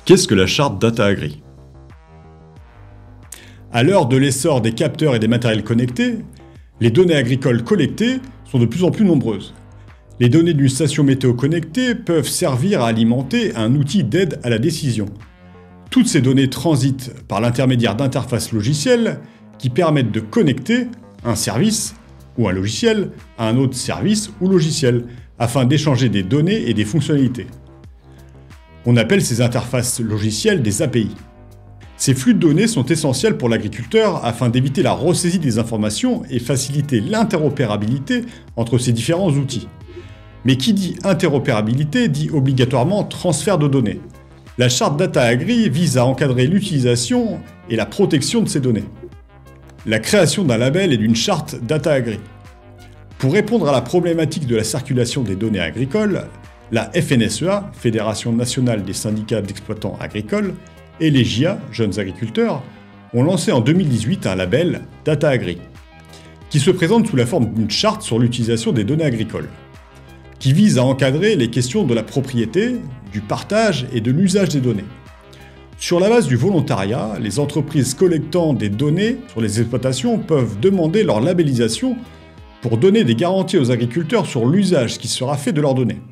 Qu'est-ce que la charte Data Agri? À l'heure de l'essor des capteurs et des matériels connectés, les données agricoles collectées sont de plus en plus nombreuses. Les données d'une station météo connectée peuvent servir à alimenter un outil d'aide à la décision. Toutes ces données transitent par l'intermédiaire d'interfaces logicielles qui permettent de connecter un service ou un logiciel à un autre service ou logiciel afin d'échanger des données et des fonctionnalités. On appelle ces interfaces logicielles des API. Ces flux de données sont essentiels pour l'agriculteur afin d'éviter la ressaisie des informations et faciliter l'interopérabilité entre ces différents outils. Mais qui dit interopérabilité dit obligatoirement transfert de données. La charte Data Agri vise à encadrer l'utilisation et la protection de ces données. La création d'un label et d'une charte Data Agri. Pour répondre à la problématique de la circulation des données agricoles, la FNSEA, Fédération nationale des syndicats d'exploitants agricoles, et les JA, Jeunes agriculteurs, ont lancé en 2018 un label Data Agri, qui se présente sous la forme d'une charte sur l'utilisation des données agricoles, qui vise à encadrer les questions de la propriété, du partage et de l'usage des données. Sur la base du volontariat, les entreprises collectant des données sur les exploitations peuvent demander leur labellisation pour donner des garanties aux agriculteurs sur l'usage qui sera fait de leurs données.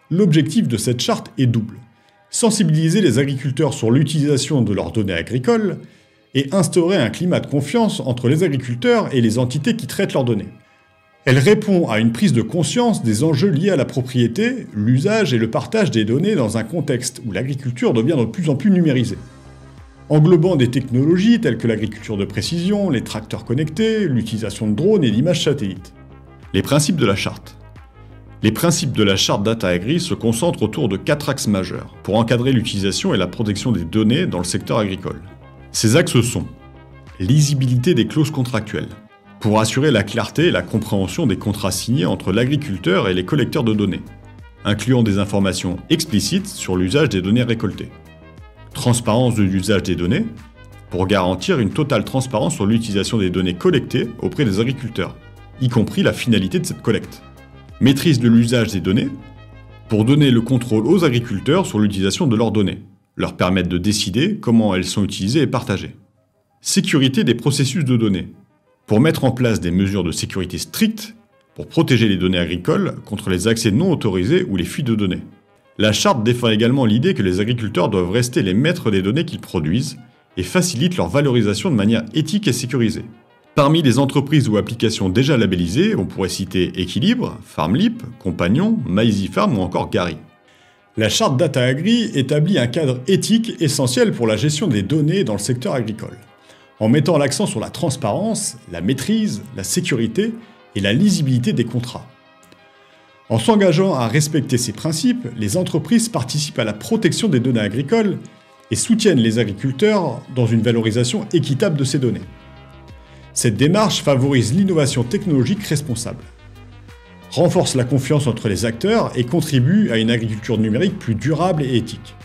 L'objectif de cette charte est double. Sensibiliser les agriculteurs sur l'utilisation de leurs données agricoles et instaurer un climat de confiance entre les agriculteurs et les entités qui traitent leurs données. Elle répond à une prise de conscience des enjeux liés à la propriété, l'usage et le partage des données dans un contexte où l'agriculture devient de plus en plus numérisée, englobant des technologies telles que l'agriculture de précision, les tracteurs connectés, l'utilisation de drones et d'images satellites. Les principes de la charte. Les principes de la charte Data Agri se concentrent autour de 4 axes majeurs pour encadrer l'utilisation et la protection des données dans le secteur agricole. Ces axes sont lisibilité des clauses contractuelles, pour assurer la clarté et la compréhension des contrats signés entre l'agriculteur et les collecteurs de données, incluant des informations explicites sur l'usage des données récoltées. Transparence de l'usage des données, pour garantir une totale transparence sur l'utilisation des données collectées auprès des agriculteurs, y compris la finalité de cette collecte. Maîtrise de l'usage des données, pour donner le contrôle aux agriculteurs sur l'utilisation de leurs données, leur permettre de décider comment elles sont utilisées et partagées. Sécurité des processus de données, pour mettre en place des mesures de sécurité strictes pour protéger les données agricoles contre les accès non autorisés ou les fuites de données. La charte défend également l'idée que les agriculteurs doivent rester les maîtres des données qu'ils produisent et facilite leur valorisation de manière éthique et sécurisée. Parmi les entreprises ou applications déjà labellisées, on pourrait citer Équilibre, FarmLeap, Compagnon, MaisyFarm ou encore Gary. La charte Data Agri établit un cadre éthique essentiel pour la gestion des données dans le secteur agricole, en mettant l'accent sur la transparence, la maîtrise, la sécurité et la lisibilité des contrats. En s'engageant à respecter ces principes, les entreprises participent à la protection des données agricoles et soutiennent les agriculteurs dans une valorisation équitable de ces données. Cette démarche favorise l'innovation technologique responsable, renforce la confiance entre les acteurs et contribue à une agriculture numérique plus durable et éthique.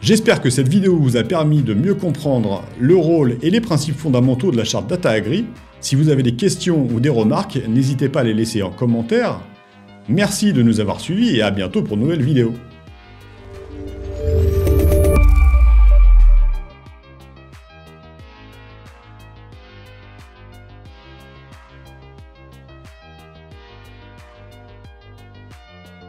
J'espère que cette vidéo vous a permis de mieux comprendre le rôle et les principes fondamentaux de la charte Data Agri. Si vous avez des questions ou des remarques, n'hésitez pas à les laisser en commentaire. Merci de nous avoir suivis et à bientôt pour une nouvelle vidéo.